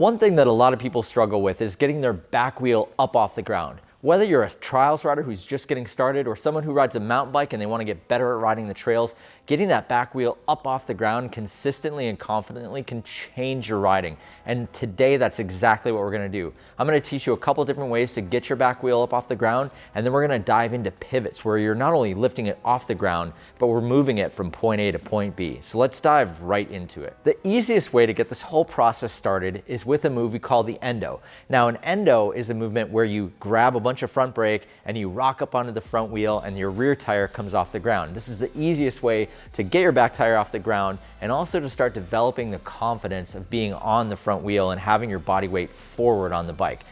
One thing that a lot of people struggle with is getting their back wheel up off the ground. Whether you're a trials rider who's just getting started or someone who rides a mountain bike and they want to get better at riding the trails, getting that back wheel up off the ground consistently and confidently can change your riding. And today that's exactly what we're going to do. I'm going to teach you a couple different ways to get your back wheel up off the ground, and then we're going to dive into pivots where you're not only lifting it off the ground, but we're moving it from point A to point B. So let's dive right into it. The easiest way to get this whole process started is with a move we call the Endo. Now an Endo is a movement where you grab a bunch of front brake and you rock up onto the front wheel and your rear tire comes off the ground. This is the easiest way to get your back tire off the ground and also to start developing the confidence of being on the front wheel and having your body weight forward on the bike.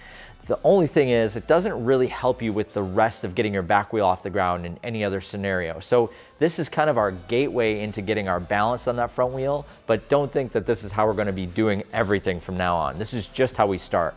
The only thing is it doesn't really help you with the rest of getting your back wheel off the ground in any other scenario. So this is kind of our gateway into getting our balance on that front wheel, but don't think that this is how we're going to be doing everything from now on. This is just how we start.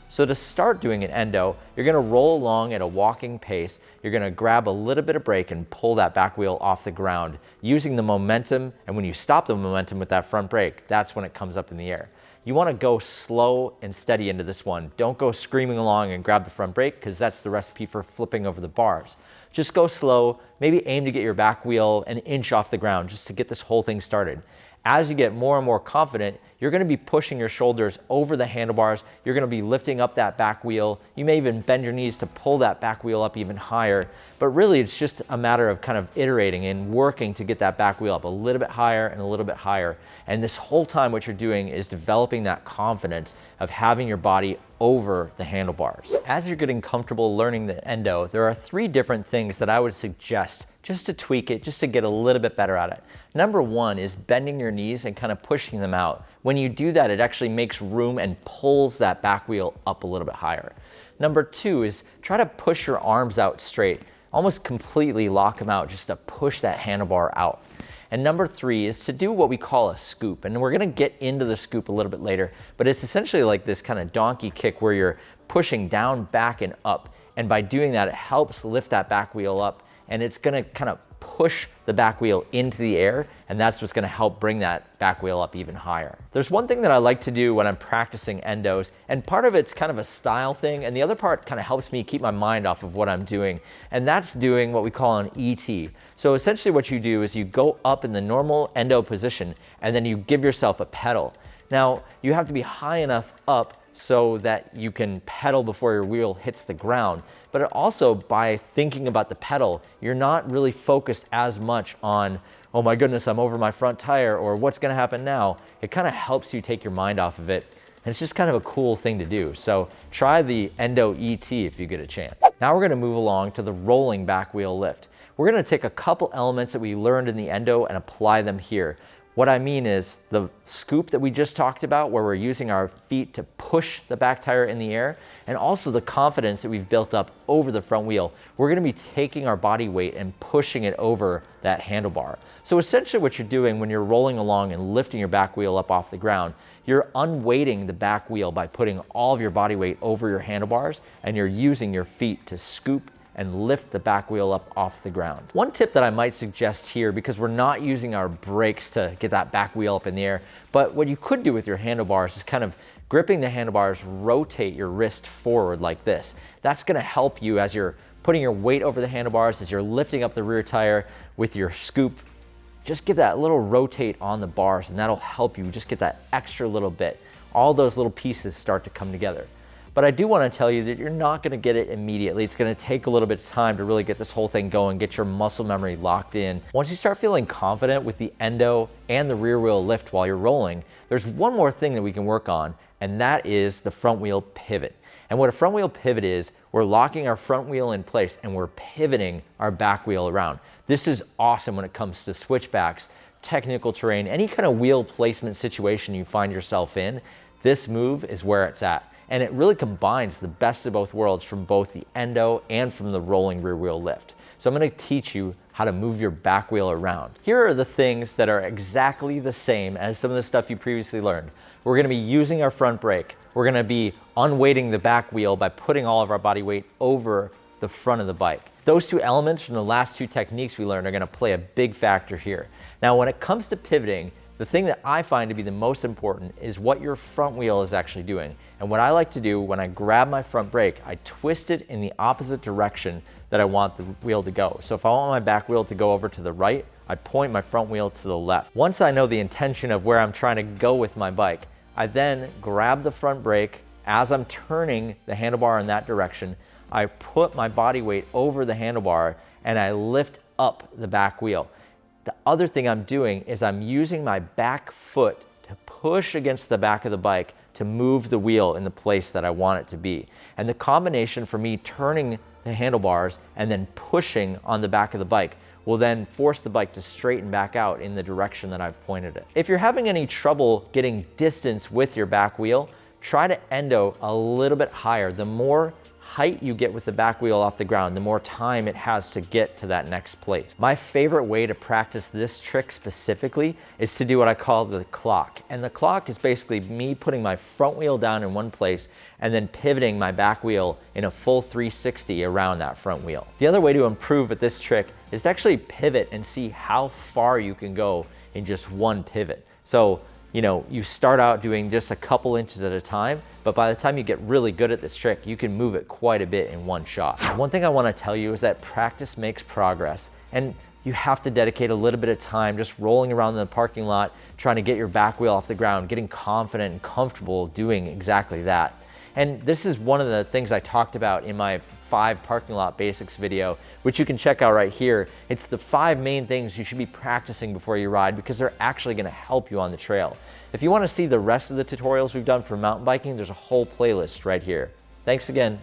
So to start doing an Endo, you're going to roll along at a walking pace. You're going to grab a little bit of brake and pull that back wheel off the ground using the momentum. And when you stop the momentum with that front brake, that's when it comes up in the air. You want to go slow and steady into this one. Don't go screaming along and grab the front brake because that's the recipe for flipping over the bars. Just go slow, maybe aim to get your back wheel an inch off the ground just to get this whole thing started. As you get more and more confident, you're going to be pushing your shoulders over the handlebars. You're going to be lifting up that back wheel. You may even bend your knees to pull that back wheel up even higher. But really, it's just a matter of kind of iterating and working to get that back wheel up a little bit higher and a little bit higher. And this whole time, what you're doing is developing that confidence of having your body over the handlebars. As you're getting comfortable learning the Endo, there are 3 different things that I would suggest just to tweak it, just to get a little bit better at it. Number 1 is bending your knees and kind of pushing them out. When you do that, it actually makes room and pulls that back wheel up a little bit higher. Number 2 is try to push your arms out straight, almost completely lock them out just to push that handlebar out. And number 3 is to do what we call a scoop. And we're gonna get into the scoop a little bit later, but it's essentially like this kind of donkey kick where you're pushing down, back, and up. And by doing that, it helps lift that back wheel up, and it's gonna kind of push the back wheel into the air, and that's what's gonna help bring that back wheel up even higher. There's one thing that I like to do when I'm practicing Endos, and part of it's kind of a style thing, and the other part kind of helps me keep my mind off of what I'm doing, and that's doing what we call an ET. So essentially what you do is you go up in the normal Endo position, and then you give yourself a pedal. Now, you have to be high enough up so that you can pedal before your wheel hits the ground. But also by thinking about the pedal, you're not really focused as much on, oh my goodness, I'm over my front tire, or what's gonna happen now. It kind of helps you take your mind off of it. And it's just kind of a cool thing to do. So try the Endo ET if you get a chance. Now we're gonna move along to the rolling back wheel lift. We're gonna take a couple elements that we learned in the Endo and apply them here. What I mean is the scoop that we just talked about, where we're using our feet to push the back tire in the air, and also the confidence that we've built up over the front wheel. We're gonna be taking our body weight and pushing it over that handlebar. So essentially what you're doing when you're rolling along and lifting your back wheel up off the ground, you're unweighting the back wheel by putting all of your body weight over your handlebars, and you're using your feet to scoop and lift the back wheel up off the ground. One tip that I might suggest here, because we're not using our brakes to get that back wheel up in the air, but what you could do with your handlebars is kind of gripping the handlebars, rotate your wrist forward like this. That's gonna help you as you're putting your weight over the handlebars, as you're lifting up the rear tire with your scoop. Just give that little rotate on the bars, and that'll help you just get that extra little bit. All those little pieces start to come together. But I do want to tell you that you're not going to get it immediately. It's going to take a little bit of time to really get this whole thing going, get your muscle memory locked in. Once you start feeling confident with the Endo and the rear wheel lift while you're rolling, there's one more thing that we can work on, and that is the front wheel pivot. And what a front wheel pivot is, we're locking our front wheel in place and we're pivoting our back wheel around. This is awesome when it comes to switchbacks, technical terrain, any kind of wheel placement situation you find yourself in. This move is where it's at. And it really combines the best of both worlds from both the Endo and from the rolling rear wheel lift. So I'm gonna teach you how to move your back wheel around. Here are the things that are exactly the same as some of the stuff you previously learned. We're gonna be using our front brake. We're gonna be unweighting the back wheel by putting all of our body weight over the front of the bike. Those 2 elements from the last 2 techniques we learned are gonna play a big factor here. Now, when it comes to pivoting, The thing that I find to be the most important is what your front wheel is actually doing. And what I like to do when I grab my front brake, I twist it in the opposite direction that I want the wheel to go. So if I want my back wheel to go over to the right, I point my front wheel to the left. Once I know the intention of where I'm trying to go with my bike, I then grab the front brake. As I'm turning the handlebar in that direction, I put my body weight over the handlebar and I lift up the back wheel. The other thing I'm doing is I'm using my back foot to push against the back of the bike to move the wheel in the place that I want it to be. And the combination for me turning the handlebars and then pushing on the back of the bike will then force the bike to straighten back out in the direction that I've pointed it. If you're having any trouble getting distance with your back wheel, try to endo a little bit higher. The more height you get with the back wheel off the ground, the more time it has to get to that next place. My favorite way to practice this trick specifically is to do what I call the clock. And the clock is basically me putting my front wheel down in one place and then pivoting my back wheel in a full 360 around that front wheel. The other way to improve at this trick is to actually pivot and see how far you can go in just one pivot. So, you start out doing just a couple inches at a time, but by the time you get really good at this trick, you can move it quite a bit in one shot. One thing I want to tell you is that practice makes progress, and you have to dedicate a little bit of time just rolling around in the parking lot, trying to get your back wheel off the ground, getting confident and comfortable doing exactly that. And this is one of the things I talked about in my 5 parking lot basics video, which you can check out right here. It's the 5 main things you should be practicing before you ride because they're actually going to help you on the trail. If you want to see the rest of the tutorials we've done for mountain biking, there's a whole playlist right here. Thanks again.